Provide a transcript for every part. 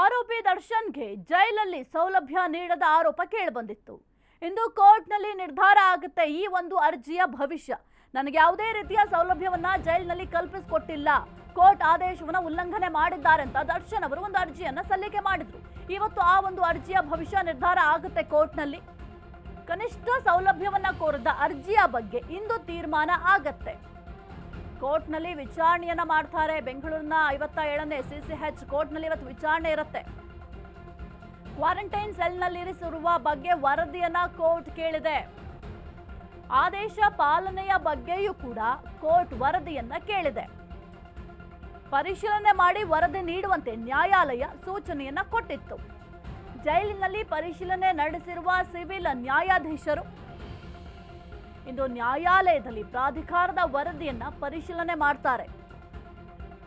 ಆರೋಪಿ ದರ್ಶನ್ಗೆ ಜೈಲಲ್ಲಿ ಸೌಲಭ್ಯ ನೀಡದ ಆರೋಪ ಕೇಳಿಬಂದಿತ್ತು. ಇಂದು ಕೋರ್ಟ್ನಲ್ಲಿ ನಿರ್ಧಾರ ಆಗುತ್ತೆ ಈ ಒಂದು ಅರ್ಜಿಯ ಭವಿಷ್ಯ. ನನಗೆ ಯಾವುದೇ ರೀತಿಯ ಸೌಲಭ್ಯವನ್ನ ಜೈಲಿನಲ್ಲಿ ಕಲ್ಪಿಸಿಕೊಟ್ಟಿಲ್ಲ, ಕೋರ್ಟ್ ಆದೇಶವನ್ನು ಉಲ್ಲಂಘನೆ ಮಾಡಿದ್ದಾರೆ ಅಂತ ದರ್ಶನ್ ಅವರು ಒಂದು ಅರ್ಜಿಯನ್ನ ಸಲ್ಲಿಕೆ ಮಾಡಿದ್ರು. ಇವತ್ತು ಆ ಒಂದು ಅರ್ಜಿಯ ಭವಿಷ್ಯ ನಿರ್ಧಾರ ಆಗುತ್ತೆ ಕೋರ್ಟ್ನಲ್ಲಿ. ಕನಿಷ್ಠ ಸೌಲಭ್ಯವನ್ನ ಕೋರಿದ ಅರ್ಜಿಯ ಬಗ್ಗೆ ಇಂದು ತೀರ್ಮಾನ ಆಗತ್ತೆ. ಕೋರ್ಟ್ನಲ್ಲಿ ವಿಚಾರಣೆಯನ್ನ ಮಾಡ್ತಾರೆ. ಬೆಂಗಳೂರಿನ 57ನೇ CCH ಕೋರ್ಟ್ನಲ್ಲಿ ಇವತ್ತು ವಿಚಾರಣೆ ಇರುತ್ತೆ. ಕ್ವಾರಂಟೈನ್ ಸೆಲ್ನಲ್ಲಿ ಇರಿಸಿರುವ ಬಗ್ಗೆ ವರದಿಯನ್ನ ಕೋರ್ಟ್ ಕೇಳಿದೆ. ಆದೇಶ ಪಾಲನೆಯ ಬಗ್ಗೆಯೂ ಕೂಡ ಕೋರ್ಟ್ ವರದಿಯನ್ನ ಕೇಳಿದೆ. ಪರಿಶೀಲನೆ ಮಾಡಿ ವರದಿ ನೀಡುವಂತೆ ನ್ಯಾಯಾಲಯ ಸೂಚನೆಯನ್ನ ಕೊಟ್ಟಿತ್ತು. ಜೈಲಿನಲ್ಲಿ ಪರಿಶೀಲನೆ ನಡೆಸಿರುವ ಸಿವಿಲ್ ನ್ಯಾಯಾಧೀಶರು ಇಂದು ನ್ಯಾಯಾಲಯದಲ್ಲಿ ಪ್ರಾಧಿಕಾರದ ವರದಿಯನ್ನ ಪರಿಶೀಲನೆ ಮಾಡ್ತಾರೆ.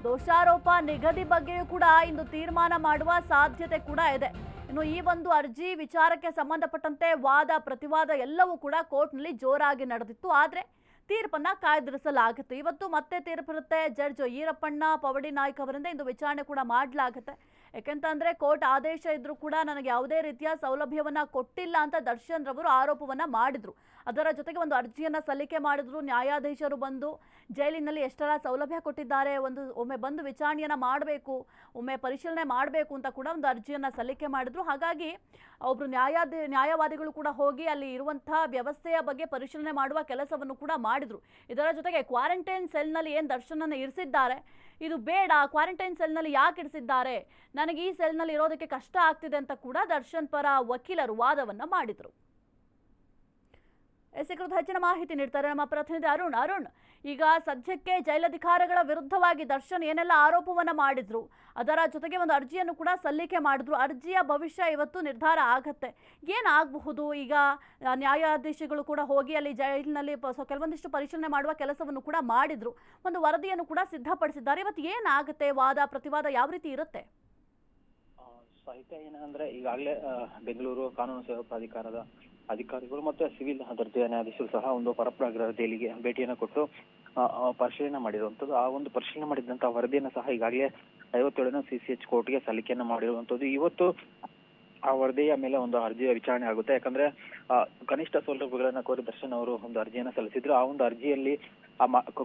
ದೋಷಾರೋಪ ನಿಗದಿ ಬಗ್ಗೆಯೂ ಕೂಡ ಇಂದು ತೀರ್ಮಾನ ಮಾಡುವ ಸಾಧ್ಯತೆ ಕೂಡ ಇದೆ. ಇನ್ನು ಈ ಒಂದು ಅರ್ಜಿ ವಿಚಾರಕ್ಕೆ ಸಂಬಂಧಪಟ್ಟಂತೆ ವಾದ ಪ್ರತಿವಾದ ಎಲ್ಲವೂ ಕೂಡ ಕೋರ್ಟ್ನಲ್ಲಿ ಜೋರಾಗಿ ನಡೆದಿತ್ತು. ಆದರೆ ತೀರ್ಪನ್ನ ಕಾಯ್ದಿರಿಸಲಾಗುತ್ತೆ. ಇವತ್ತು ಮತ್ತೆ ತೀರ್ಪಿರುತ್ತೆ. ಜಡ್ಜ್ ಈರಪ್ಪಣ್ಣ ಪವಡಿ ನಾಯ್ಕ್ ಅವರಿಂದ ಇಂದು ವಿಚಾರಣೆ ಕೂಡ ಮಾಡಲಾಗುತ್ತೆ. ಯಾಕೆಂತಂದ್ರೆ ಕೋರ್ಟ್ ಆದೇಶ ಇದ್ರೂ ಕೂಡ ನನಗೆ ಯಾವುದೇ ರೀತಿಯ ಸೌಲಭ್ಯವನ್ನ ಕೊಟ್ಟಿಲ್ಲ ಅಂತ ದರ್ಶನ್ ರವರು ಆರೋಪವನ್ನ ಮಾಡಿದ್ರು. ಅದರ ಜೊತೆಗೆ ಒಂದು ಅರ್ಜಿಯನ್ನ ಸಲ್ಲಿಕೆ ಮಾಡಿದ್ರು. ನ್ಯಾಯಾಧೀಶರು ಬಂದು ಜೈಲಿನಲ್ಲಿ ಎಷ್ಟೆಲ್ಲ ಸೌಲಭ್ಯ ಕೊಟ್ಟಿದ್ದಾರೆ, ಒಮ್ಮೆ ಬಂದು ವಿಚಾರಣೆಯನ್ನ ಮಾಡಬೇಕು, ಒಮ್ಮೆ ಪರಿಶೀಲನೆ ಮಾಡಬೇಕು ಅಂತ ಕೂಡ ಒಂದು ಅರ್ಜಿಯನ್ನ ಸಲ್ಲಿಕೆ ಮಾಡಿದ್ರು. ಹಾಗಾಗಿ ಒಬ್ರು ನ್ಯಾಯವಾದಿಗಳು ಕೂಡ ಹೋಗಿ ಅಲ್ಲಿ ಇರುವಂತಹ ವ್ಯವಸ್ಥೆಯ ಬಗ್ಗೆ ಪರಿಶೀಲನೆ ಮಾಡುವ ಕೆಲಸವನ್ನು ಕೂಡ ಮಾಡಿದ್ರು. ಇದರ ಜೊತೆಗೆ ಕ್ವಾರಂಟೈನ್ ಸೆಲ್ನಲ್ಲಿ ಏನು ದರ್ಶನನ್ನ ಇರಿಸಿದ್ದಾರೆ, ಇದು ಬೇಡ, ಕ್ವಾರಂಟೈನ್ ಸೆಲ್ನಲ್ಲಿ ಯಾಕೆ ಇರಿಸಿದ್ದಾರೆ, ನನಗೆ ಈ ಸೆಲ್ನಲ್ಲಿ ಇರೋದಕ್ಕೆ ಕಷ್ಟ ಆಗ್ತಿದೆ ಅಂತ ಕೂಡ ದರ್ಶನ್ ಪರ ವಕೀಲರು ವಾದವನ್ನ ಮಾಡಿದ್ರು. ಕುರಿತು ಹೆಚ್ಚಿನ ಮಾಹಿತಿ ನೀಡ್ತಾರೆ ನಮ್ಮ ಪ್ರತಿನಿಧಿ ಅರುಣ್. ಈಗ ಸದ್ಯಕ್ಕೆ ಜೈಲಧಿಕಾರಿಗಳ ವಿರುದ್ಧವಾಗಿ ದರ್ಶನ್ ಏನೆಲ್ಲ ಆರೋಪವನ್ನ ಮಾಡಿದ್ರು, ಅದರ ಜೊತೆಗೆ ಒಂದು ಅರ್ಜಿಯನ್ನು ಕೂಡ ಸಲ್ಲಿಕೆ ಮಾಡಿದ್ರು. ಅರ್ಜಿಯ ಭವಿಷ್ಯ ಇವತ್ತು ನಿರ್ಧಾರ ಆಗತ್ತೆ. ಏನಾಗಬಹುದು? ಈಗ ನ್ಯಾಯಾಧೀಶಗಳು ಕೂಡ ಹೋಗಿ ಅಲ್ಲಿ ಜೈಲಿನಲ್ಲಿ ಕೆಲವೊಂದಿಷ್ಟು ಪರಿಶೀಲನೆ ಮಾಡುವ ಕೆಲಸವನ್ನು ಕೂಡ ಮಾಡಿದ್ರು. ಒಂದು ವರದಿಯನ್ನು ಕೂಡ ಸಿದ್ಧಪಡಿಸಿದ್ದಾರೆ. ಇವತ್ತು ಏನಾಗುತ್ತೆ? ವಾದ ಪ್ರತಿವಾದ ಯಾವ ರೀತಿ ಇರುತ್ತೆ? ಸಾಹಿತ್ಯ ಏನಂದ್ರೆ ಈಗಾಗಲೇ ಬೆಂಗಳೂರು ಕಾನೂನು ಸೇವಾ ಪ್ರಾಧಿಕಾರದ ಅಧಿಕಾರಿಗಳು ಮತ್ತೆ ಸಿವಿಲ್ ದರ್ಜೆಯ ನ್ಯಾಯಾಧೀಶರು ಸಹ ಒಂದು ಪರಪ್ರಾಗ್ರಹ ದೆಹಲಿಗೆ ಭೇಟಿಯನ್ನು ಕೊಟ್ಟು ಪರಿಶೀಲನೆ ಮಾಡಿರುವಂಥದ್ದು. ಆ ಒಂದು ಪರಿಶೀಲನೆ ಮಾಡಿದಂತಹ ವರದಿಯನ್ನು ಸಹ ಈಗಾಗಲೇ 57ನೇ CCH ಕೋರ್ಟ್ಗೆ ಸಲ್ಲಿಕೆಯನ್ನು ಮಾಡಿರುವಂಥದ್ದು. ಇವತ್ತು ಆ ವರದಿಯ ಮೇಲೆ ಒಂದು ಅರ್ಜಿಯ ವಿಚಾರಣೆ ಆಗುತ್ತೆ. ಯಾಕಂದ್ರೆ ಕನಿಷ್ಠ ಸೌಲಭ್ಯಗಳನ್ನ ಕೋರಿ ದರ್ಶನ್ ಅವರು ಒಂದು ಅರ್ಜಿಯನ್ನ ಸಲ್ಲಿಸಿದ್ರು. ಆ ಒಂದು ಅರ್ಜಿಯಲ್ಲಿ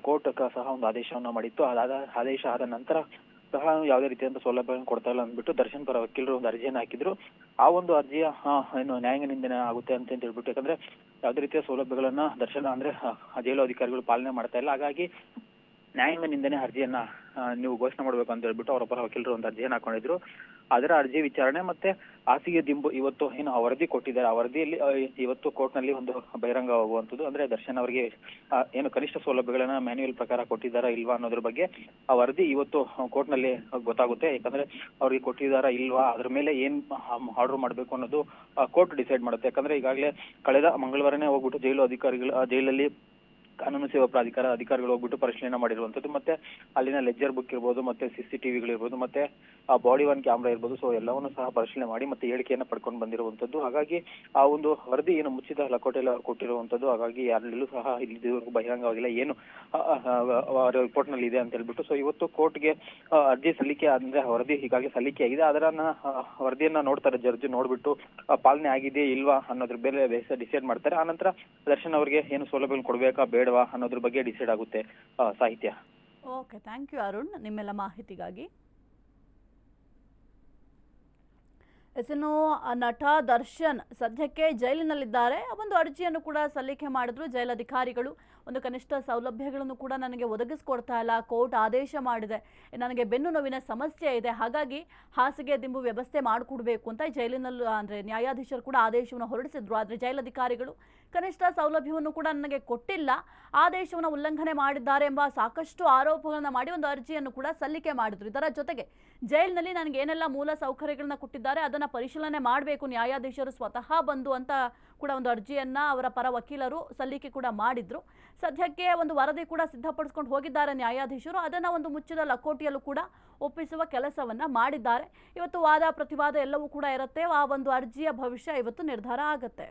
ಕೋರ್ಟ್ ಸಹ ಒಂದು ಆದೇಶವನ್ನ ಮಾಡಿತ್ತು. ಆದೇಶ ಆದ ನಂತರ ಸಹ ಯಾವುದೇ ರೀತಿಯಾದ ಸೌಲಭ್ಯವನ್ನು ಕೊಡ್ತಾ ಇಲ್ಲ ಅಂದ್ಬಿಟ್ಟು ದರ್ಶನ್ ಪರ ವಕೀಲರು ಒಂದು ಅರ್ಜಿಯನ್ನು ಹಾಕಿದ್ರು. ಆ ಒಂದು ಅರ್ಜಿಯ ಏನು ನ್ಯಾಯಾಂಗ ನಿಂದನೆ ಆಗುತ್ತೆ ಅಂತ ಹೇಳ್ಬಿಟ್ಟು, ಯಾಕಂದ್ರೆ ಯಾವುದೇ ರೀತಿಯ ಸೌಲಭ್ಯಗಳನ್ನ ದರ್ಶನ ಅಂದ್ರೆ ಜೈಲು ಅಧಿಕಾರಿಗಳು ಪಾಲನೆ ಮಾಡ್ತಾ ಇಲ್ಲ. ಹಾಗಾಗಿ ನ್ಯಾಯಾಂಗ ನಿಂದನೆ ಅರ್ಜಿಯನ್ನ ನೀವು ಘೋಷಣೆ ಮಾಡ್ಬೇಕು ಅಂತ ಹೇಳ್ಬಿಟ್ಟು ಅವರ ಪರ ವಕೀಲರು ಒಂದು ಅರ್ಜಿಯನ್ನು ಹಾಕೊಂಡಿದ್ರು. ಅದರ ಅರ್ಜಿ ವಿಚಾರಣೆ ಮತ್ತೆ ಹಾಸಿಗೆ ದಿಂಬು ಇವತ್ತು ಏನು ವರದಿ ಕೊಟ್ಟಿದ್ದಾರೆ. ಆ ವರದಿಯಲ್ಲಿ ಇವತ್ತು ಕೋರ್ಟ್ ನಲ್ಲಿ ಒಂದು ಬಹಿರಂಗವಾಗುವಂಥದ್ದು. ಅಂದ್ರೆ ದರ್ಶನ್ ಅವರಿಗೆ ಏನು ಕನಿಷ್ಠ ಸೌಲಭ್ಯಗಳನ್ನ ಮ್ಯಾನ್ಯುಯಲ್ ಪ್ರಕಾರ ಕೊಟ್ಟಿದ್ದಾರಾ ಇಲ್ವಾ ಅನ್ನೋದ್ರ ಬಗ್ಗೆ ಆ ವರದಿ ಇವತ್ತು ಕೋರ್ಟ್ ನಲ್ಲಿ ಗೊತ್ತಾಗುತ್ತೆ. ಯಾಕಂದ್ರೆ ಅವ್ರಿಗೆ ಕೊಟ್ಟಿದ್ದಾರಾ ಇಲ್ವಾ, ಅದ್ರ ಮೇಲೆ ಏನ್ ಆರ್ಡರ್ ಮಾಡ್ಬೇಕು ಅನ್ನೋದು ಕೋರ್ಟ್ ಡಿಸೈಡ್ ಮಾಡುತ್ತೆ. ಯಾಕಂದ್ರೆ ಈಗಾಗಲೇ ಕಳೆದ ಮಂಗಳವಾರನೇ ಹೋಗ್ಬಿಟ್ಟು ಜೈಲಲ್ಲಿ ಕಾನೂನು ಸೇವಾ ಪ್ರಾಧಿಕಾರ ಅಧಿಕಾರಿಗಳು ಹೋಗ್ಬಿಟ್ಟು ಪರಿಶೀಲನೆ ಮಾಡಿರುವಂತದ್ದು. ಮತ್ತೆ ಅಲ್ಲಿನ ಲೆಜರ್ ಬುಕ್ ಇರ್ಬೋದು, ಮತ್ತೆ CCTVಗಳು ಇರ್ಬೋದು, ಮತ್ತೆ ಬಾಡಿ ಒನ್ ಕ್ಯಾಮ್ರಾ ಇರ್ಬೋದು. ಸೊ ಎಲ್ಲವನ್ನು ಸಹ ಪರಿಶೀಲನೆ ಮಾಡಿ ಮತ್ತೆ ಹೇಳಿಕೆಯನ್ನ ಪಡ್ಕೊಂಡು ಬಂದಿರುವಂತದ್ದು. ಹಾಗಾಗಿ ಆ ಒಂದು ವರದಿ ಏನು ಮುಚ್ಚಿದ ಲಕೋಟೆಯಲ್ಲಿ ಕೊಟ್ಟಿರುವಂತದ್ದು. ಹಾಗಾಗಿ ಯಾರಲ್ಲೂ ಸಹ ಇಲ್ಲಿವರೆಗೂ ಬಹಿರಂಗವಾಗಿಲ್ಲ ಏನು ರಿಪೋರ್ಟ್ ನಲ್ಲಿ ಇದೆ ಅಂತ ಹೇಳ್ಬಿಟ್ಟು. ಸೊ ಇವತ್ತು ಕೋರ್ಟ್ಗೆ ಅರ್ಜಿ ಸಲ್ಲಿಕೆ ಅಂದ್ರೆ ವರದಿ ಈಗಾಗಲೇ ಸಲ್ಲಿಕೆ ಆಗಿದೆ. ಅದನ್ನ ವರದಿಯನ್ನ ನೋಡ್ತಾರೆ ಜಡ್ಜ್. ನೋಡ್ಬಿಟ್ಟು ಪಾಲನೆ ಆಗಿದೆ ಇಲ್ವಾ ಅನ್ನೋದ್ರ ಮೇಲೆ ಡಿಸೈಡ್ ಮಾಡ್ತಾರೆ. ಆನಂತರ ದರ್ಶನ್ ಅವರಿಗೆ ಏನು ಸೌಲಭ್ಯ ಕೊಡ್ಬೇಕಾ ಬೇಡವಾ ಅನ್ನೋದ್ರ ಬಗ್ಗೆ ಡಿಸೈಡ್ ಆಗುತ್ತೆ. ಸಾಹಿತ್ಯ. ಓಕೆ, ಥ್ಯಾಂಕ್ ಯು ಅರುಣ್ ನಿಮ್ಮೆಲ್ಲ ಮಾಹಿತಿಗಾಗಿ. ಇನ್ನು ನಟ ದರ್ಶನ್ ಸದ್ಯಕ್ಕೆ ಜೈಲಿನಲ್ಲಿದ್ದಾರೆ. ಒಂದು ಅರ್ಜಿಯನ್ನು ಕೂಡ ಸಲ್ಲಿಕೆ ಮಾಡಿದ್ರು ಜೈಲಧಿಕಾರಿಗಳು. ಒಂದು ಕನಿಷ್ಠ ಸೌಲಭ್ಯಗಳನ್ನು ಕೂಡ ನನಗೆ ಒದಗಿಸ್ಕೊಡ್ತಾ ಇಲ್ಲ, ಕೋರ್ಟ್ ಆದೇಶ ಮಾಡಿದೆ, ನನಗೆ ಬೆನ್ನು ನೋವಿನ ಸಮಸ್ಯೆ ಇದೆ, ಹಾಗಾಗಿ ಹಾಸಿಗೆ ದಿಂಬು ವ್ಯವಸ್ಥೆ ಮಾಡಿಕೊಡ್ಬೇಕು ಅಂತ ಜೈಲಿನಲ್ಲೂ ಅಂದರೆ ನ್ಯಾಯಾಧೀಶರು ಕೂಡ ಆದೇಶವನ್ನು ಹೊರಡಿಸಿದ್ರು. ಆದರೆ ಜೈಲಧಿಕಾರಿಗಳು ಕನಿಷ್ಠ ಸೌಲಭ್ಯವನ್ನು ಕೂಡ ನನಗೆ ಕೊಟ್ಟಿಲ್ಲ, ಆದೇಶವನ್ನು ಉಲ್ಲಂಘನೆ ಮಾಡಿದ್ದಾರೆ ಎಂಬ ಸಾಕಷ್ಟು ಆರೋಪಗಳನ್ನು ಮಾಡಿ ಒಂದು ಅರ್ಜಿಯನ್ನು ಕೂಡ ಸಲ್ಲಿಕೆ ಮಾಡಿದ್ರು. ಇದರ ಜೊತೆಗೆ ಜೈಲಿನಲ್ಲಿ ನನಗೆ ಏನೆಲ್ಲ ಮೂಲ ಸೌಕರ್ಯಗಳನ್ನ ಕೊಟ್ಟಿದ್ದಾರೆ ಅದನ್ನು ಪರಿಶೀಲನೆ ಮಾಡಬೇಕು ನ್ಯಾಯಾಧೀಶರು ಸ್ವತಃ ಬಂದು ಅಂತ ಕೂಡ ಒಂದು ಅರ್ಜಿಯನ್ನ ಅವರ ಪರ ವಕೀಲರು ಸಲ್ಲಿಕೆ ಕೂಡ ಮಾಡಿದ್ರು. ಸದ್ಯಕ್ಕೆ ಒಂದು ವರದಿ ಕೂಡ ಸಿದ್ಧಪಡಿಸಿಕೊಂಡು ಹೋಗಿದ್ದಾರೆ ನ್ಯಾಯಾಧೀಶರು. ಅದನ್ನು ಒಂದು ಮುಚ್ಚಿದ ಲಕೋಟಿಯಲ್ಲೂ ಕೂಡ ಒಪ್ಪಿಸುವ ಕೆಲಸವನ್ನ ಮಾಡಿದ್ದಾರೆ. ಇವತ್ತು ವಾದ ಪ್ರತಿವಾದ ಎಲ್ಲವೂ ಕೂಡ ಇರುತ್ತೆ. ಆ ಒಂದು ಅರ್ಜಿಯ ಭವಿಷ್ಯ ಇವತ್ತು ನಿರ್ಧಾರ ಆಗುತ್ತೆ.